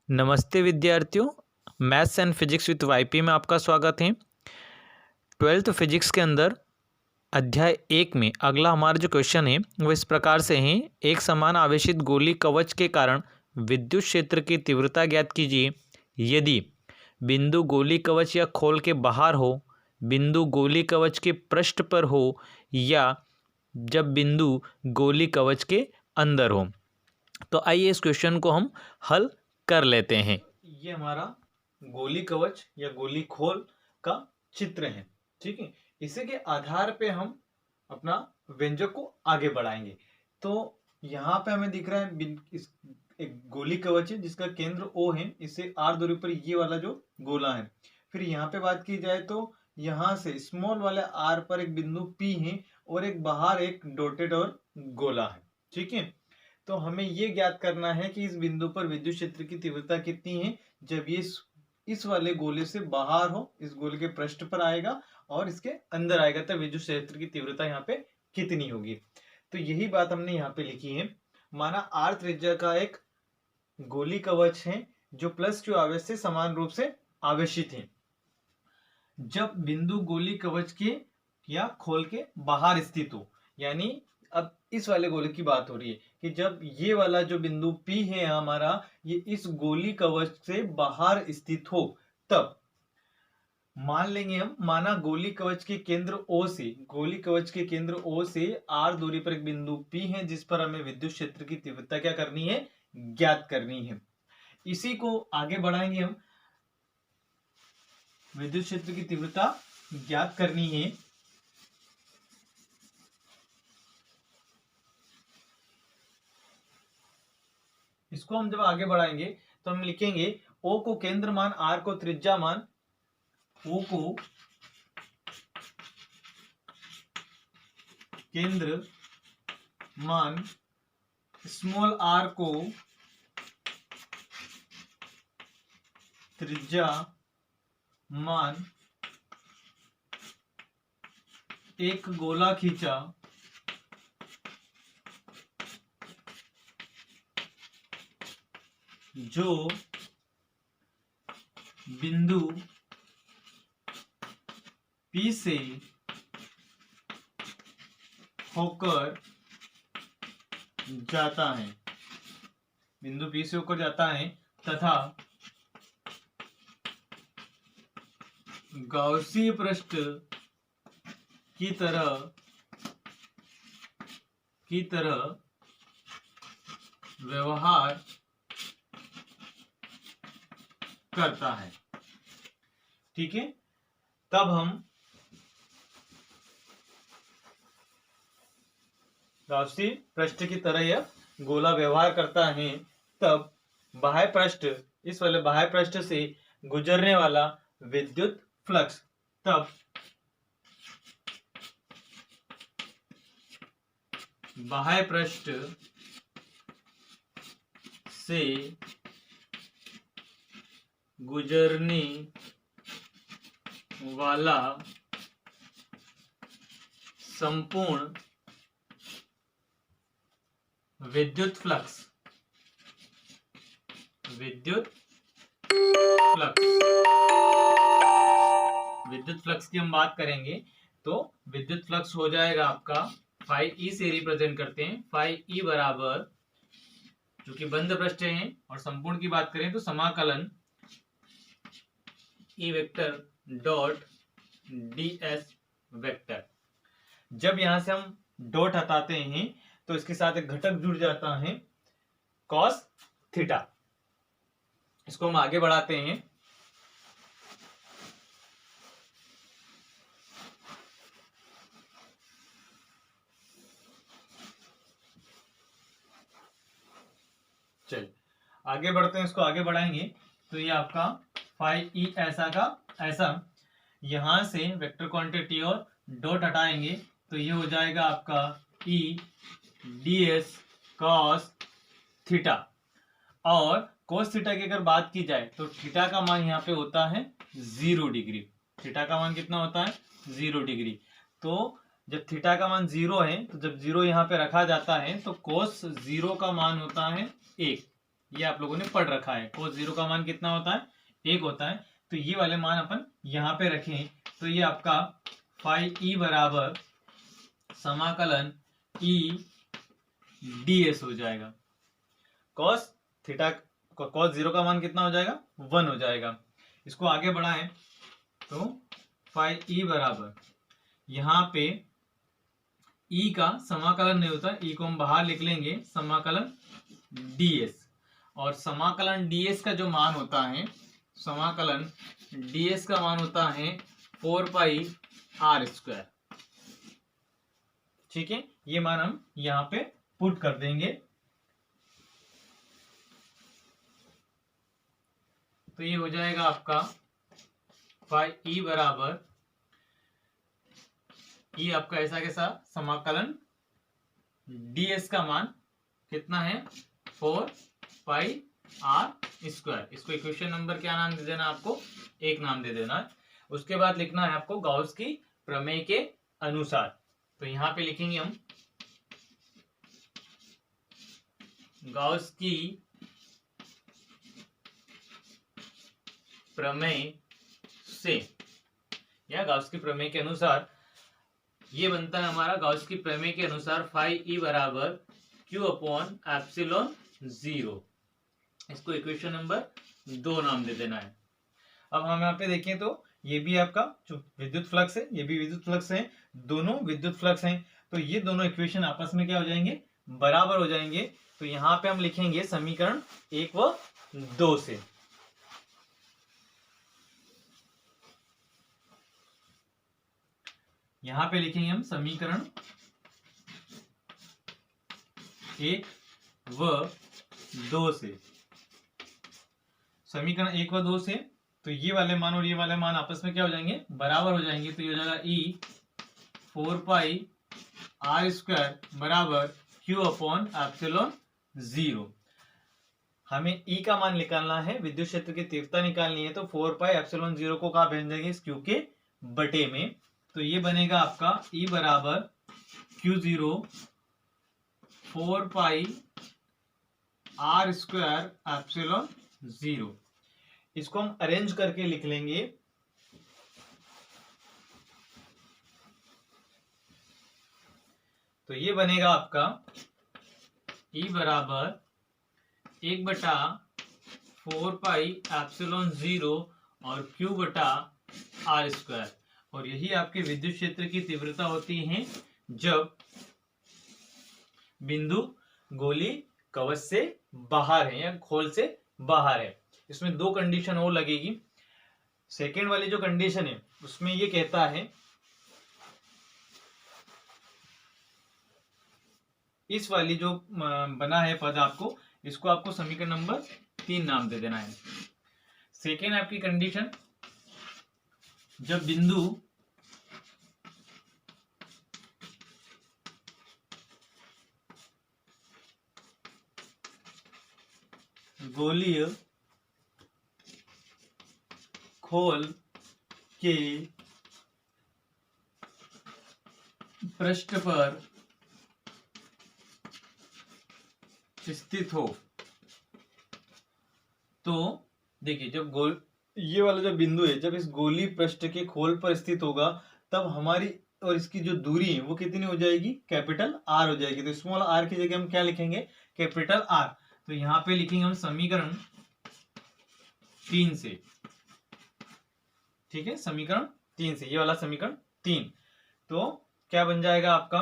नमस्ते विद्यार्थियों, maths and physics with YP में आपका स्वागत है। 12th फिजिक्स के अंदर अध्याय 1 में अगला हमारा जो क्वेश्चन है वो इस प्रकार से है। एक समान आवेशित गोली कवच के कारण विद्युत क्षेत्र की तीव्रता ज्ञात कीजिए। यदि बिंदु गोली कवच या खोल के बाहर हो, बिंदु गोली कवच के पृष्ठ पर हो या जब बिंदु गोली कवच के अंदर हो। तो आइए इस क्वेश्चन को हम हल कर लेते हैं। ये हमारा गोली कवच या गोली खोल का चित्र है, ठीक है। इसी के आधार पे हम अपना व्यंजक को आगे बढ़ाएंगे। तो यहाँ पे हमें दिख रहा है एक गोली कवच है जिसका केंद्र O है, इससे R दूरी पर ये वाला जो गोला है। फिर यहाँ पे बात की जाए तो यहाँ से स्मॉल वाले R पर एक बिंदु P है और एक बाहर एक डॉटेड और गोला है, ठीक है। तो हमें ये ज्ञात करना है कि इस बिंदु पर विद्युत क्षेत्र की तीव्रता कितनी है जब ये इस वाले गोले से बाहर हो, इस गोले के पृष्ठ पर आएगा और इसके अंदर आएगा, तब विद्युत क्षेत्र की तीव्रता यहाँ पे कितनी होगी। तो यही बात हमने यहाँ पे लिखी है। माना R त्रिज्या का एक गोली कवच है जो +Q आवेश से समान रूप से आवेशित है। जब बिंदु गोली कवच के या खोल के बाहर स्थित हो, यानी अब इस वाले गोले की बात हो रही है कि जब ये वाला जो बिंदु P है हमारा, ये इस गोली कवच से बाहर स्थित हो, तब मान लेंगे हम, माना गोली कवच के केंद्र O से, गोली कवच के केंद्र O से R दूरी पर एक बिंदु P है जिस पर हमें विद्युत क्षेत्र की तीव्रता क्या करनी है, ज्ञात करनी है। इसी को आगे बढ़ाएंगे हम, विद्युत क्षेत्र की तीव्रता ज्ञात करनी है। इसको हम जब आगे बढ़ाएंगे तो हम लिखेंगे O को केंद्र मान, R को त्रिज्या मान, O को केंद्र मान, स्मॉल r को त्रिज्या मान, एक गोला खींचा जो बिंदु P से होकर जाता है, बिंदु P से होकर जाता है तथा गॉसीय पृष्ठ की तरह व्यवहार करता है, ठीक है। तब हम गॉसीय पृष्ठ की तरह यह गोला व्यवहार करता है, तब बाह्य पृष्ठ, इस वाले बाह्य पृष्ठ से गुजरने वाला विद्युत फ्लक्स, तब बाह्य पृष्ठ से गुजरने वाला संपूर्ण विद्युत फ्लक्स की हम बात करेंगे तो विद्युत फ्लक्स हो जाएगा आपका फाई ई से रिप्रेजेंट करते हैं। फाई ई बराबर, क्योंकि बंद पृष्ठ है और संपूर्ण की बात करें तो समाकलन E vector dot ds vector. जब यहां से हम डॉट हटाते हैं तो इसके साथ एक घटक जुड़ जाता है cos थीटा। इसको हम आगे बढ़ाते हैं। चलिए आगे बढ़ते हैं, इसको आगे बढ़ाएंगे तो ये आपका फाई ई ऐसा का ऐसा, यहां से वेक्टर क्वांटिटी और डॉट हटाएंगे तो ये हो जाएगा आपका ई ds cos थीटा। और cos थीटा की अगर बात की जाए तो थीटा का मान यहाँ पे होता है 0 डिग्री। थीटा का मान कितना होता है, 0 डिग्री। तो जब थीटा का मान 0 है तो जब 0 यहाँ पे रखा जाता है तो cos 0 का मान होता है 1। ये आप लोगों ने पढ़ रखा है। cos 0 का मान कितना होता है, 1 होता है। तो ये वाले मान अपन यहाँ पे रखें तो ये आपका फाई ई बराबर समाकलन ई ds हो जाएगा। cos थीटा cos 0 का मान कितना हो जाएगा, 1 हो जाएगा। इसको आगे बढ़ाएं तो फाई ई बराबर यहाँ पे ई का समाकलन नहीं होता, ई को हम बाहर लिख लेंगे, समाकलन ds। और समाकलन ds का जो मान होता है, समाकलन ds का मान होता है 4 पाई आर स्क्वायर। ठीक है, ये मान हम यहां पे पुट कर देंगे। तो ये हो जाएगा आपका फाई ई बराबर, ई आपका ऐसा कैसा, समाकलन ds का मान कितना है, 4 पाई आर स्क्वायर। इसको इक्वेशन नंबर क्या नाम दे देना आपको, 1 नाम दे देना है। उसके बाद लिखना है आपको गाउस की प्रमेय के अनुसार। तो यहां पे लिखेंगे हम गाउस की प्रमेय से या गाउस की प्रमेय के अनुसार। ये बनता है हमारा गाउस की प्रमेय के अनुसार फाई ई बराबर क्यू अपॉन एप्सिलॉन 0। इसको इक्वेशन नंबर 2 नाम दे देना है। अब हम यहाँ पे देखें तो ये भी आपका जो विद्युत फ्लक्स है, ये भी विद्युत फ्लक्स है, दोनों विद्युत फ्लक्स हैं। तो ये दोनों इक्वेशन आपस में क्या हो जाएंगे, बराबर हो जाएंगे। तो यहाँ पे हम लिखेंगे समीकरण 1 व 2 से। यहां पे लिखेंगे हम समीकरण 1 व 2 से। समीकरण 1 व 2 से तो ये वाले मान और ये वाले मान आपस में क्या हो जाएंगे, बराबर हो जाएंगे। तो ये हो जाएगा ई 4 पाई आर स्क्वायर बराबर क्यू अपॉन एप्सिलॉन 0। हमें ई का मान निकालना है, विद्युत क्षेत्र की तीव्रता निकालनी है। तो 4 पाई एप्सिलॉन 0 को कहाँ भेज देंगे, इस क्यू के बटे में। तो ये बनेगा आपका ई बराबर Q0 4 pi are square epsilon 0। इसको हम अरेंज करके लिख लेंगे। तो ये बनेगा आपका ई बराबर 1 बटा 4 पाई एप्सिलॉन 0 और Q बटा आर स्क्वायर। और यही आपके विद्युत क्षेत्र की तीव्रता होती है जब बिंदु गोली कवच से बाहर है या खोल से बाहर है। इसमें 2 कंडीशन और लगेगी। सेकेंड वाली जो कंडीशन है उसमें ये कहता है, इस वाली जो बना है पद आपको, इसको आपको समीकरण नंबर 3 नाम दे देना है। सेकेंड आपकी कंडीशन, जब बिंदु गोलीय खोल के पृष्ठ पर स्थित हो। तो देखिए, जब ये वाला जो बिंदु है, जब इस गोली पृष्ठ के खोल पर स्थित होगा तब हमारी और इसकी जो दूरी है वो कितनी हो जाएगी, कैपिटल आर हो जाएगी। तो स्मॉल आर की जगह हम क्या लिखेंगे, कैपिटल आर। तो यहां पे लिखेंगे हम समीकरण 3 से। ठीक है, समीकरण 3 से, ये वाला समीकरण 3। तो क्या बन जाएगा आपका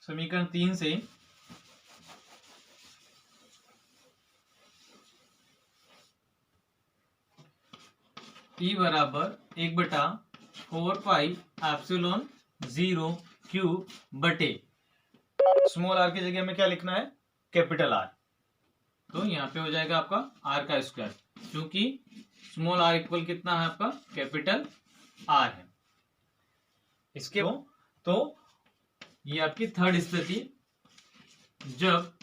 समीकरण 3 से, ई बराबर 1 बटा 4 पाई एप्सिलॉन 0 क्यू बटे स्मॉल आर की जगह में क्या लिखना है, कैपिटल आर। तो यहाँ पे हो जाएगा आपका आर का स्क्वायर, क्योंकि स्मॉल आर इक्वल कितना है आपका, कैपिटल आर है। इसके तो ये आपकी थर्ड स्थिति, जब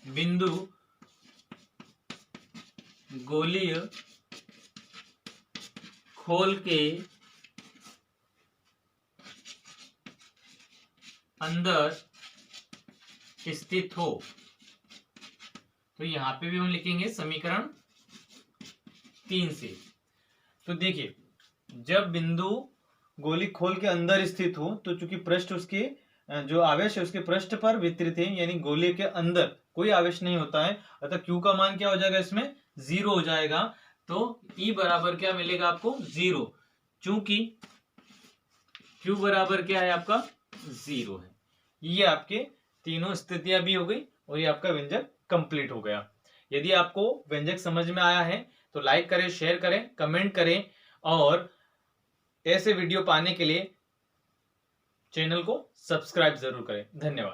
बिंदु गोलीय खोल के अंदर स्थित हो। तो यहाँ पे भी हम लिखेंगे समीकरण 3 से। तो देखिए, जब बिंदु गोली खोल के अंदर स्थित हो तो चूंकि पृष्ठ उसके जो आवेश है उसके पृष्ठ पर वितरित है, यानी गोले के अंदर कोई आवेश नहीं होता है, अतः Q का मान क्या हो जाएगा, इसमें 0 हो जाएगा। तो E बराबर क्या मिलेगा आपको, 0, चूंकि Q बराबर क्या है आपका 0 है। ये आपके तीनों स्थितियां भी हो गई और ये आपका व्यंजक कंप्लीट हो गया। यदि आपको व्यंजक समझ में आया है तो लाइक करें, शेयर करें, कमेंट करें और ऐसे वीडियो पाने के लिए चैनल को सब्सक्राइब जरूर करें। धन्यवाद।